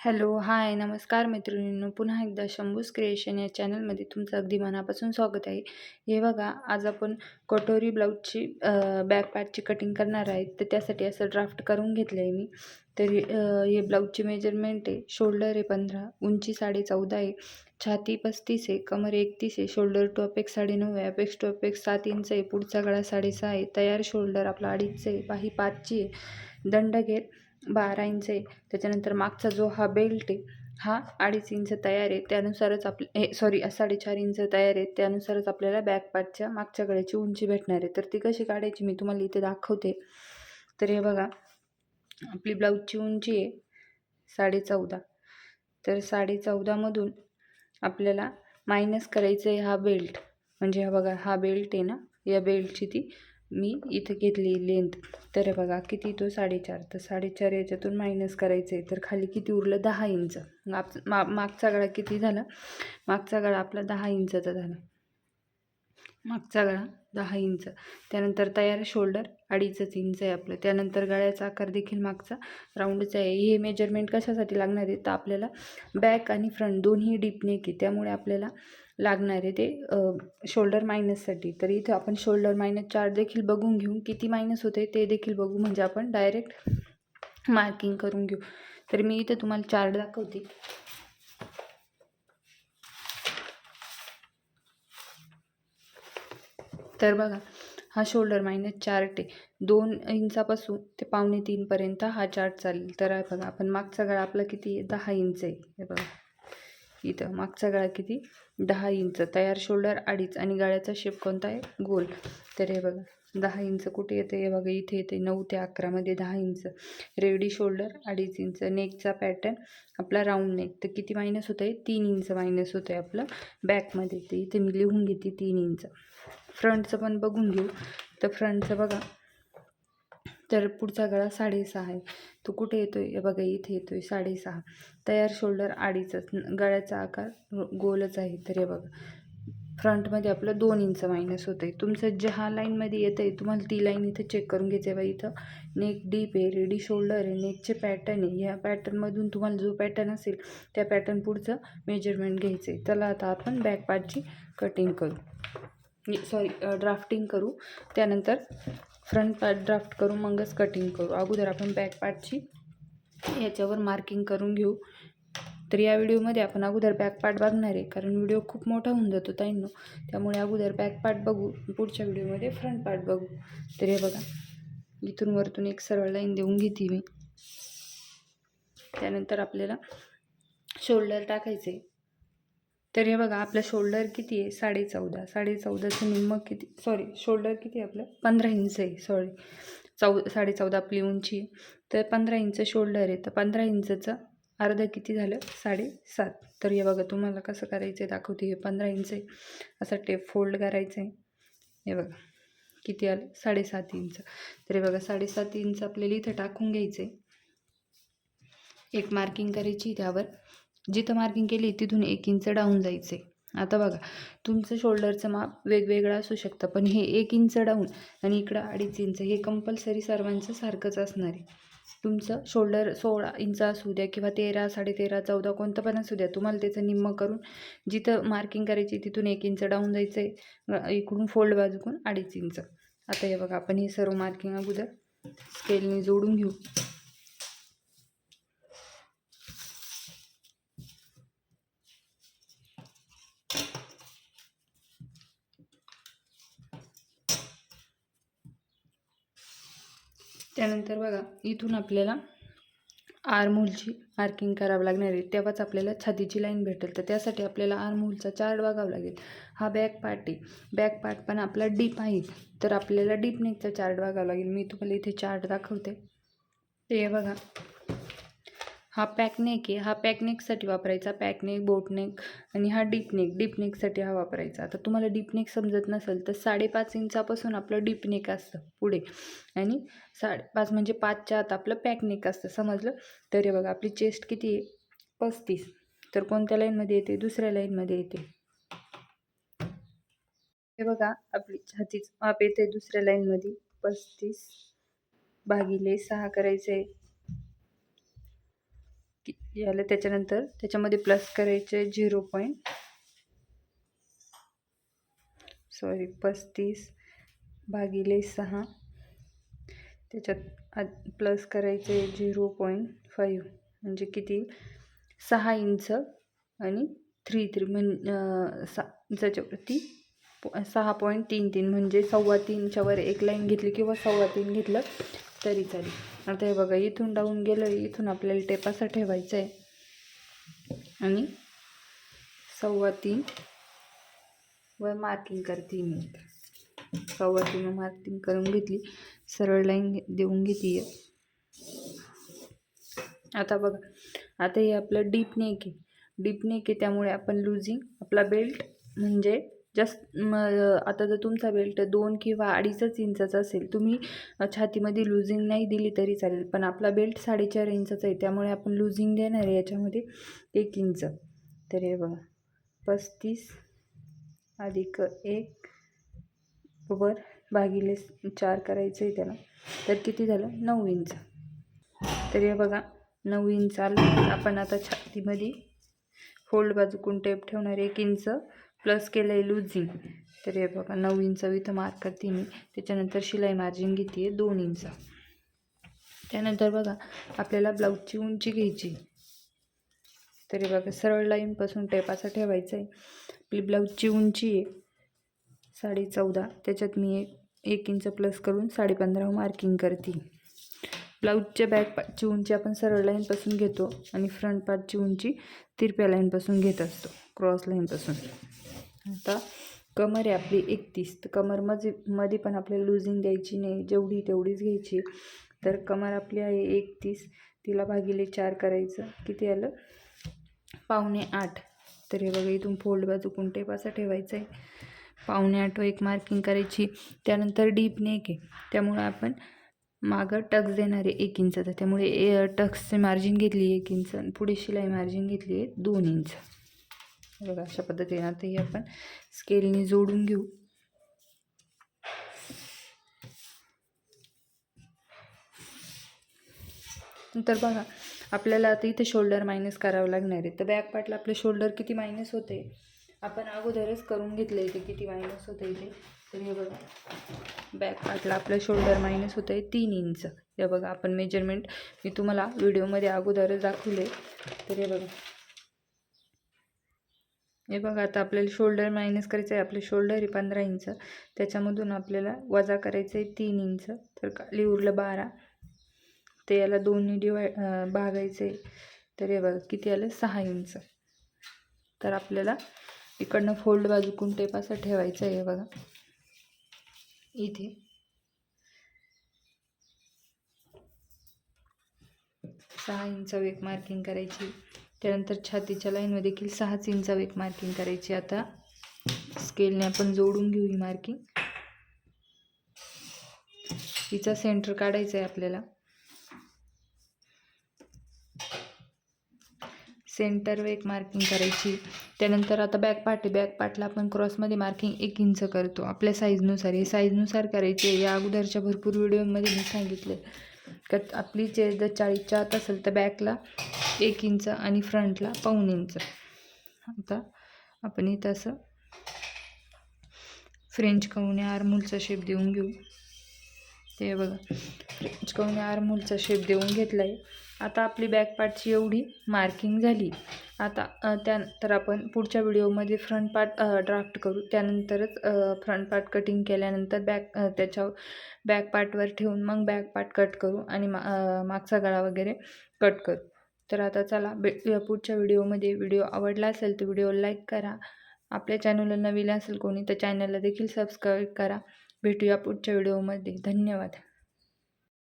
Hello, हाय, नमस्कार मैत्रिणींनो. पुन्हा एकदा शंभूज क्रिएशन या चॅनलमध्ये तुमचं अगदी मनापासून स्वागत आहे. हे बघा, आज आपण कटोरी ब्लाऊजची बॅक पार्टची कटिंग करणार आहे. तर त्यासाठी असं ड्राफ्ट करून घेतलं आहे मी. तर हे ब्लाऊजची मेजरमेंट आहे. शोल्डर आहे 15, उंची 14.5 आहे, छाती 35 आहे, कमर 31 आहे, शोल्डर टू अपेक्स 9.5 आहे, अपेक्स टू अपेक्स 7 इंच आहे, पुढचा गळा 6.5 आहे, तयार शोल्डर आपला 2.5 आहे, बाही 5ची आहे, दंडघेर 12 इंच आहे. त्याच्यानंतर मागचा जो हा बेल्ट आहे हा 2.5 इंच तयार आहे. त्यानुसारच आपले 4.5 इंच तयार आहे. त्यानुसारच आपल्याला बॅक पार्टच्या मागच्या गळ्याची उंची भेटणार आहे. तर ती कशी काढायची मी तुम्हाला इथे दाखवते. तर हे बघा, आपली ब्लाऊजची उंची आहे 14.5. तर 14.5 मधून आपल्याला मायनस करायचं आहे हा बेल्ट. म्हणजे हा बघा, हा बेल्ट आहे ना, या बेल्टची ती मी इथं घेतली लेंथ. तर बघा किती, तो 4.5. तर 4.5 याच्यातून मायनस करायचं आहे. तर खाली किती उरलं, 10 इंच. मागचा गळा किती झाला, मागचा गळा आपला 10 इंचाचा झाला. मागचा गळा 10 इंच. त्यानंतर तयार शोल्डर 2.5 इंच आहे आपलं. त्यानंतर गळ्याचा आकार देखील मागचा राऊंडच आहे. हे मेजरमेंट कशासाठी लागणार आहे, तर आपल्याला बॅक आणि फ्रंट दोन्ही डीप नेक आहे, त्यामुळे आपल्याला लागणार आहे ते शोल्डर मायनससाठी. तर इथं आपण शोल्डर -4 देखील बघून घेऊ, किती मायनस होते ते देखील बघू, म्हणजे आपण डायरेक्ट मार्किंग करून घेऊ. तर मी इथं तुम्हाला चार्ट दाखवते. तर बघा, हा शोल्डर -4 आहे. 2 इंचापासून ते 2.25 पर्यंत हा चार्ट चालेल. तर बघा, आपण मागचा गळा आपला किती आहे, 10 इंच आहे. हे बघा, इथं मागचा गळा किती, 10 इंच. तयार शोल्डर 2.5 आणि गळ्याचा शेप कोणता आहे, गोल. तर हे बघा, 10 इंच कुठे येते, हे बघा इथे येते 9 ते 11 मध्ये 10 इंच. Ready shoulder 2.5 inch. नेकचा पॅटर्न आपला राऊंड नेक. तर किती मायनस होत आहे, 3 इंच मायनस होतं आहे आपलं बॅकमध्ये. तर इथे मी लिहून घेते 3 इंच. फ्रंटचं पण बघून घेऊ. तर फ्रंटचं बघा, तर पुढचा गळा 6.5 आहे. तो कुठे येतोय, हे बघा इथे येतोय 6.5. तयार शोल्डर 2.5. गळ्याचा आकार गोलच आहे. तर हे बघा, फ्रंटमध्ये आपलं 2 इंच मायनस होतं आहे. तुमचं ज्या लाईनमध्ये येतं आहे, तुम्हाला ती लाईन इथं चेक करून घ्यायचं आहे. बा इथं नेक डीप आहे, रेडी शोल्डर आहे, नेकचे पॅटर्न आहे. ह्या पॅटर्नमधून तुम्हाला जो पॅटर्न असेल त्या पॅटर्न पुढचं मेजरमेंट घ्यायचं आहे. चला आता आपण बॅक पार्टची कटिंग करू, ड्राफ्टिंग करू. त्यानंतर फ्रंट पार्ट ड्राफ्ट करू, मगच कटिंग करू. अगोदर आपण बॅक पार्टची याच्यावर मार्किंग करून घेऊ. तर या व्हिडिओमध्ये आपण अगोदर बॅक पार्ट बघणार आहे, कारण व्हिडिओ खूप मोठा होऊन जातो ताईंनो. त्यामुळे अगोदर बॅक पार्ट बघू, पुढच्या व्हिडिओमध्ये फ्रंट पार्ट बघू. तर हे बघा, इथून वरतून एक सरळ लाईन देऊन घेते मी. त्यानंतर आपल्याला शोल्डर टाकायचे. तर हे बघा, आपलं शोल्डर किती आहे, 14.5. 14.5चं निम्मं किती, शोल्डर किती आहे आपलं, 15 इंच आहे. 14.5 आपली उंची आहे. तर 15 इंच शोल्डर आहे. तर 15 इंचचं अर्ध किती झालं, 7.5. तर हे बघा, तुम्हाला कसं करायचं आहे दाखवते. हे 15 इंच आहे, असं टेप फोल्ड करायचं आहे. हे बघा किती आलं, 7.5 इंच. तर हे बघा, 7.5 इंच आपल्याला इथं टाकून घ्यायचं आहे. एक मार्किंग करायची त्यावर. जिथं मार्किंग केली तिथून 1 इंच डाऊन जायचं आहे. आता बघा, तुमचं शोल्डरचं माप वेगवेगळं असू शकतं, पण हे 1 इंच डाऊन आणि इकडं 2.5 इंच हे कंपल्सरी सर्वांचं सारखंच असणार आहे. तुमचं शोल्डर 16 इंच असू द्या किंवा 13, 13.5, 14 कोणतं पण असू द्या, तुम्हाला त्याचं निम्मं करून जिथं मार्किंग करायची तिथून 1 इंच डाऊन जायचं आहे. इकडून फोल्ड बाजूकडून 2.5 इंच. आता हे बघा, आपण हे सर्व मार्किंग अगोदर स्केलने जोडून घेऊ. त्यानंतर बघा, इथून आपल्याला आर्महोलची मार्किंग करावं लागणार आहे, तेव्हाच आपल्याला छातीची लाईन भेटेल. तर त्यासाठी आपल्याला आर्महोलचा चार्ट बघावा लागेल. हा बॅक पार्ट आहे, बॅक पार्ट पण आपला डीप आहे, तर आपल्याला डीप नेकचा चार्ट बघावा लागेल. मी तुम्हाला इथे चार्ट दाखवते. ते बघा, हा पॅक नेक आहे. हा पॅक नेकसाठी वापरायचा, पॅक नेक, बोट नेक. आणि हा डीप नेक, डीप नेकसाठी हा वापरायचा. आता तुम्हाला डीप नेक समजत नसेल तर 5.5 इंचापासून आपलं डीप नेक असतं पुढे, आणि 5.5 म्हणजे 5च्या आत आपलं पॅक नेक असतं, समजलं. तर हे बघा, आपली चेस्ट किती आहे, 35. तर कोणत्या लाईनमध्ये येते, दुसऱ्या लाईनमध्ये येते. हे बघा, आपली छातीचं माप येते दुसऱ्या लाईनमध्ये. 35 भागिले 6 करायचे. याला त्याच्यानंतर त्याच्यामध्ये प्लस करायचे 35 भागिले 6, त्याच्यात प्लस करायचे 0.5 म्हणजे किती 6 इंच आणि 3 त्याच्यावरती 6.33 म्हणजे 3.25च्या वर एक लाईन घेतली किंवा 3.25 घेतलं तरी चालेल. आता हे बघा इथून डाऊन गेलं, इथून आपल्याला टेप असा ठेवायचा आहे आणि 3.25 वर मार्किंग करते मी. 3.25 मार्किंग करून घेतली, सरळ लाईन देऊन घेते. आता बघा, आता हे आपलं डीप नेक आहे, त्यामुळे आपण लूजिंग आपला बेल्ट म्हणजे जास्त आता जर तुमचा बेल्ट 2 किंवा 2.5 इंचाचा असेल, तुम्ही छातीमध्ये लूजिंग नाही दिली तरी चालेल, पण आपला बेल्ट 4.5 इंचाचा आहे, त्यामुळे आपण लूजिंग देणार आहे याच्यामध्ये 1 इंच. तर हे बघा 35 अधिक 1 वर भागिले 4 करायचं आहे त्याला, तर किती झालं 9 इंच. तर हे बघा 9 इंच आलं. आपण आता छातीमध्ये फोल्ड बाजूकून टेप ठेवणार 1 इंच प्लस केलं आहे लूजिंग. तर हे बघा 9 इंच इथं मार्क करते मी. त्याच्यानंतर शिलाई मार्जिन घेते 2 इंच. त्यानंतर बघा आपल्याला ब्लाऊजची उंची घ्यायची. तर हे बघा सरळ लाईनपासून टेप असा ठेवायचा आहे. आपली ब्लाऊजची उंची आहे 14.5, त्याच्यात मी 1 इंच प्लस करून 15.5 मार्किंग करते. ब्लाऊजच्या बॅक पार्टची उंची आपण सरळ लाईनपासून घेतो आणि फ्रंट पार्टची उंची तिरप्या लाईनपासून घेत असतो, क्रॉस लाईनपासून. आता कमर आहे आपली 31, तर कमरमध्ये पण आपल्याला लूजिंग द्यायची नाही, जेवढी तेवढीच घ्यायची. तर कमर आपली आहे 31, तिला भागिले 4 करायचं, किती आलं 7.25. तर हे बघा इथून फोल्ड बाजूकून टेप असा ठेवायचा आहे, 7.25 व एक मार्किंग करायची. त्यानंतर डीप नेक आहे, त्यामुळे आपण मागं टक्स देणार आहे 1 इंचाचा, त्यामुळे टक्सची मार्जिन घेतली 1 इंच आणि पुढे शिलाई मार्जिन घेतली आहे 2 इंच. बघा अशा पद्धतीने आता हे आपण स्केलने जोडून घेऊ. नंतर बघा आपल्याला आता इथे शोल्डर मायनस करावं लागणार आहे. तर बॅक पार्टला आपलं शोल्डर किती मायनस होते आपण अगोदरच करून घेतलं आहे, ते किती मायनस होतं इथे. तर हे बघा बॅक पार्टला आपलं शोल्डर मायनस होतं आहे 3 इंच. हे बघा आपण मेजरमेंट मी तुम्हाला व्हिडिओमध्ये अगोदरच दाखवले. तर हे बघा आता आपल्याला शोल्डर मायनस करायचं आहे. आपले शोल्डर आहे 15 इंच, त्याच्यामधून आपल्याला वजा करायचं आहे 3 इंच. तर खाली उरलं 12, ते याला 2ने भागायचं आहे. तर हे बघा किती आलं 6 इंच. तर आपल्याला इकडनं फोल्ड बाजूकून टेप असा ठेवायचा आहे. बघा इथे 6 इंच एक मार्किंग करायची. त्यानंतर छातीच्या लाईनमध्ये देखील 6 इंच एक मार्किंग करायची. आता स्केलने आपण जोडून घेऊ ही मार्किंग. हिचा सेंटर काढायचा आहे आपल्याला. सेंटर एक मार्किंग करायची. त्यानंतर आता बॅक पार्ट आहे, बॅक पार्टला आपण क्रॉसमध्ये मार्किंग 1 इंच करतो आपल्या साईजनुसार. हे साईजनुसार करायचे. या अगोदरच्या भरपूर व्हिडिओमध्ये मी सांगितले का आपली जर 40च्या आत असेल तर बॅकला 1 इंच आणि फ्रंटला 1.25 इंच. आता आपण इथं असं फ्रेंच कवने आर्महोलचा शेप देऊन घेऊ. ते बघा फ्रेंच कवने आर्महोलचा शेप देऊन घेतला आहे. आता आपली बॅक पार्टची एवढी मार्किंग झाली. आता त्यानंतर आपण पुढच्या व्हिडिओमध्ये फ्रंट पार्ट ड्राफ्ट करू. त्यानंतरच फ्रंट पार्ट कटिंग केल्यानंतर त्याच्या बॅक पार्टवर ठेवून मग बॅक पार्ट कट करू आणि मागचा गळा वगैरे कट करू. तर आता चला पुढच्या व्हिडिओमध्ये. व्हिडिओ आवडला असेल तर व्हिडिओ लाईक करा. आपल्या चॅनलला नवीन असेल कोणी तर चॅनलला देखील सबस्क्राईब करा. भेटूया पुढच्या व्हिडिओमध्ये. धन्यवाद.